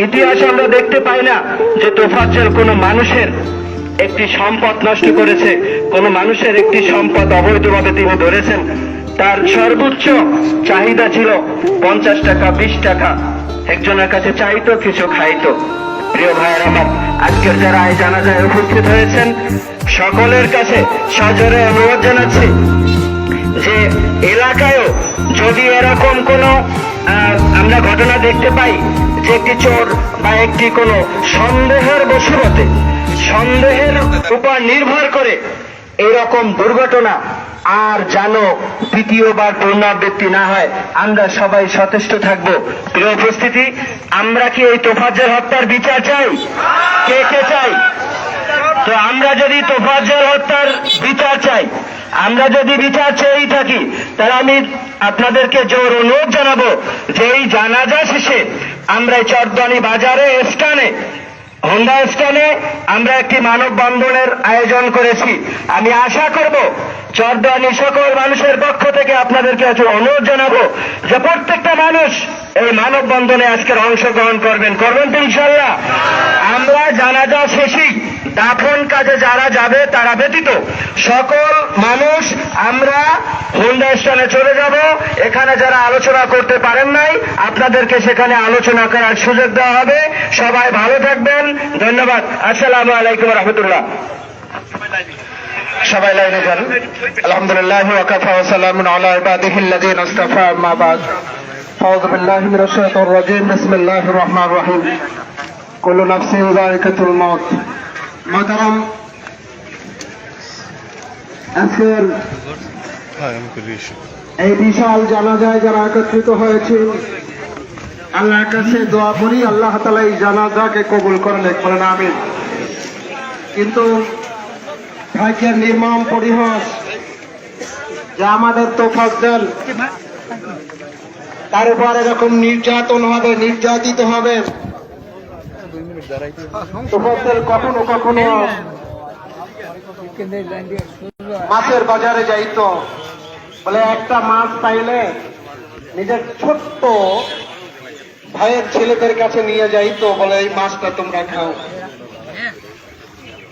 ইতিহাসে আমরা দেখতে পাই না যে তোফাজ্জল কোনো মানুষের একটি সম্পদ নষ্ট করেছে, কোনো মানুষের একটি সম্পদ অবৈধভাবে তিনি ধরেছেন। তার সর্বোচ্চ চাহিদা ছিল 50 টাকা, 20 টাকা, একজনের কাছে চাইতো, কিছু খাইতো। প্রিয় ভাইয়ের আমার, আজকের যারা এই জানাজায় উপস্থিত হয়েছেন সকলের কাছে সজোরে অনুরোধ জানাচ্ছি যে এলাকায়ও যদি এরকম কোনো আমরা ঘটনা দেখতে পাই যে একটি চোর বা একটি কোনো সন্দেহের বশবর্তী, সন্দেহের উপর নির্ভর করে এরকম দুর্ঘটনা আর যেন দ্বিতীয়বার পুনরাবৃত্তি না হয়, আমরা সবাই সচেষ্ট থাকবো। প্রিয় উপস্থিতি, আমরা কি এই তোফাজ্জল হত্যার বিচার চাই? কে কে চাই? তো আমরা যদি তোফাজ্জল হত্যার বিচার চাই, আমরা যদি বিচার চেয়েই থাকি, তাহলে আমি আপনাদেরকে জোর অনুরোধ জানাবো যে এই জানাজা শেষে আমরা চরদানি বাজারে স্থানে, হোন্ডা স্থানে আমরা একটি মানববন্ধনের আয়োজন করেছি। আমি আশা করব চরদানি সকল মানুষের পক্ষ থেকে আপনাদেরকে অনুরোধ জানাবো যে প্রত্যেকটা মানুষ এই মানববন্ধনে আজকের অংশগ্রহণ করবেন তো ইনশাআল্লাহ। আমরা জানাজা শেষেই দাফন কাজে যারা যাবে তারা ব্যতীত সকল মানুষ আমরা হোন্ডা স্থানে চলে যাব। এখানে যারা আলোচনা করতে পারেন নাই, আপনাদেরকে সেখানে আলোচনা করার সুযোগ দেওয়া হবে। সবাই ভালো থাকবেন, ধন্যবাদ। আসসালামু আলাইকুম রহমতুল্লাহ। সবাই লাইনে যান। আলহামদুলিল্লাহ ওয়া কাফা ওয়া সালামুন আলা ইবাদিহিল্লাযিনা ইসতাফা, আম্মা বাদ। আউযু বিল্লাহি মিনাশ শাইতানির রাজীম। বিসমিল্লাহির রহমানির রহিম। কুল্লু নাফসিন যায়িকাতুল মাউত। মুহতারাম, আজকের এই বিশাল জানাজায় যারা একত্রিত হয়েছে, আল্লাহর কাছে দোয়া করি আল্লাহ তাআলা এই জানাজাকে কবুল করেন, বলেন আমিন। কিন্তু ভাগ্যের নির্মম পরিহাস যে আমাদের তোফাজ্জল তার উপর এরকম নির্যাতন হবে, নির্যাতিত হবে। তোফাজ্জল কখনো কখনো মাছের বাজারে যাইতো, বলে একটা মাছ পাইলে নিজের ছোট্ট ভাইয়ের ছেলেদের কাছে নিয়ে যাইতো, বলে এই মাছটা তোমরা খাও।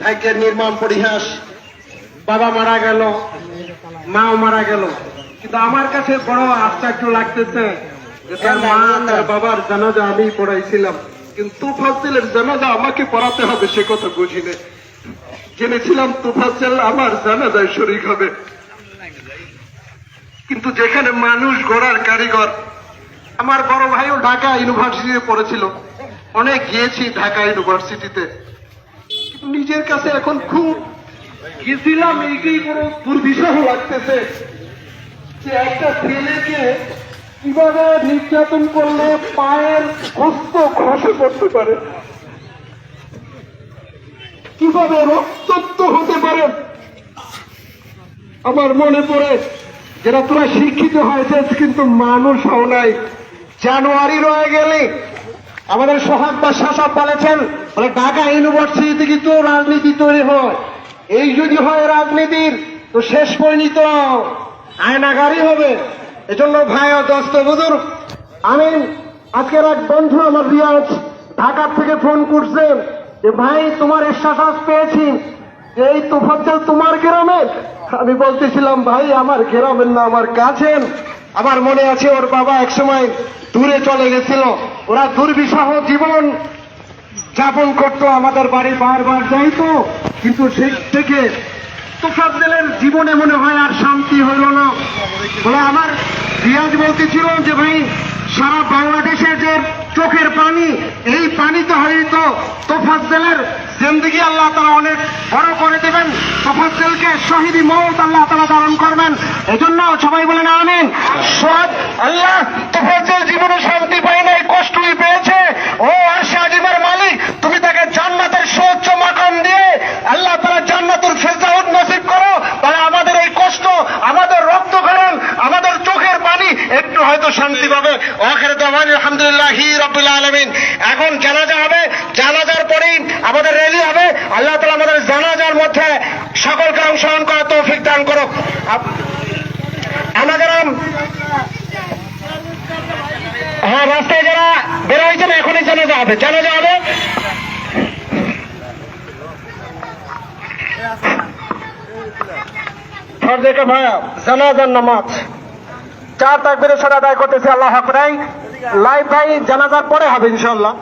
ভাগ্যের নির্মম পরিহাস, বাবা মারা গেল, মাও মারা গেল, কিন্তু আমার কাছে বড় আশ্চর্য লাগতেছে যে তার মা তার বাবার জানাজা আমি পড়াইছিলাম, কিন্তু তোফাজ্জলের জানাজা আমাকে পড়াতে হবে সে কথা বুঝিনি। জেনেছিলাম তোফাজ্জল আমার জানাজায় শরীক হবে, কিন্তু যেখানে মানুষ গড়ার কারিগর, আমার বড় ভাইও ঢাকা ইউনিভার্সিটিতে পড়েছিল, অনেক গিয়েছি ঢাকা ইউনিভার্সিটিতে, কিন্তু নিজের কাছে এখন খুব গেছিলাম এইটাই বড় দুর্বিষহ লাগতেছে যে একটা ছেলেকে কিভাবে নির্যাতন করলে পায়ের হস্ত খসে পড়তে পারে, কিভাবে রক্তাক্ত হতে পারে। আমার মনে পড়ে যারা তোরা শিক্ষিত হয়েছে কিন্তু মানুষ হও নাই, জানুয়ারি রয়ে গেলে আমাদের সোহাগ বা শাসক বলেছেন, বলে ঢাকা ইউনিভার্সিটি থেকে তো রাজনীতি তৈরি হয়, এই যদি হয় রাজনীতির তো শেষ পরিণত আয়নাগারই হবে। এজন্য ভাই ও দোস্ত বুজুর্গ, আমি আজকের এক বন্ধু আমার রিয়াজ ঢাকার থেকে ফোন করছেন যে ভাই তোমার স্ট্যাটাস পেয়েছি, এই তোফাজ্জল তোমার গ্রামের? আমি বলতেছিলাম ভাই আমার গ্রামের না, আমার কাছের। আমার মনে আছে ওর বাবা একসময় দূরে চলে গেছিল, ওরা দুর্বিষহ জীবন যাপন করতো, আমাদের বাড়ি বারবার যাইতো, কিন্তু সে থেকে তোফাজ্জলের জীবনে মনে হয় আর শান্তি হইল না। বলে আমার রিয়াজ বলতেছিল যে ভাই সারা বাংলাদেশে যে চোখের পানি, এই পানিতে হয়তো তোফাজ্জলের জিন্দেগি আল্লাহ তাআলা অনেক বড় করে দেবেন, তোফাজ্জলকে শহীদি মওত আল্লাহ তাআলা দান করবেন। এজন্য সবাই বলেন আমিন। সব আল্লাহ তোফাজ্জল জীবনে শান্তি পায় নাই, কষ্টই পেয়েছে। ও আরশে আজিমের মালিক, তুমি তাকে জান্নাতের সর্বোচ্চ মাকাম দিয়ে আল্লাহ তাআলা জান্নাতুল ফেরদাউস নসিব করো, তাহলে আমাদের এই কষ্ট, আমাদের রক্তক্ষরণ, আমাদের চোখের পানি একটু হয়তো শান্তি পাবে। আখির দাওয়ানা আলহামদুলিল্লাহি রাব্বিল আলামিন। এখন জানাজা হবে, জানাজার পরেই আমাদের র্যালি হবে। আল্লাহ তাআলা আমাদের জানাজার মধ্যে সকলকে অংশগ্রহণ করার তৌফিক দান করুক। আমাদের হ্যাঁ, রাস্তায় যারা বের হয়েছেন এখনই জানাজা হবে, জানাজা হবে। ফরজে ভাইয়া জানাজার নামাজ 4 তাকবীরের সাথে আদায় করতেছে। আল্লাহু আকবার। লাইভ ভাই জানাজার পরে হবে ইনশাআল্লাহ।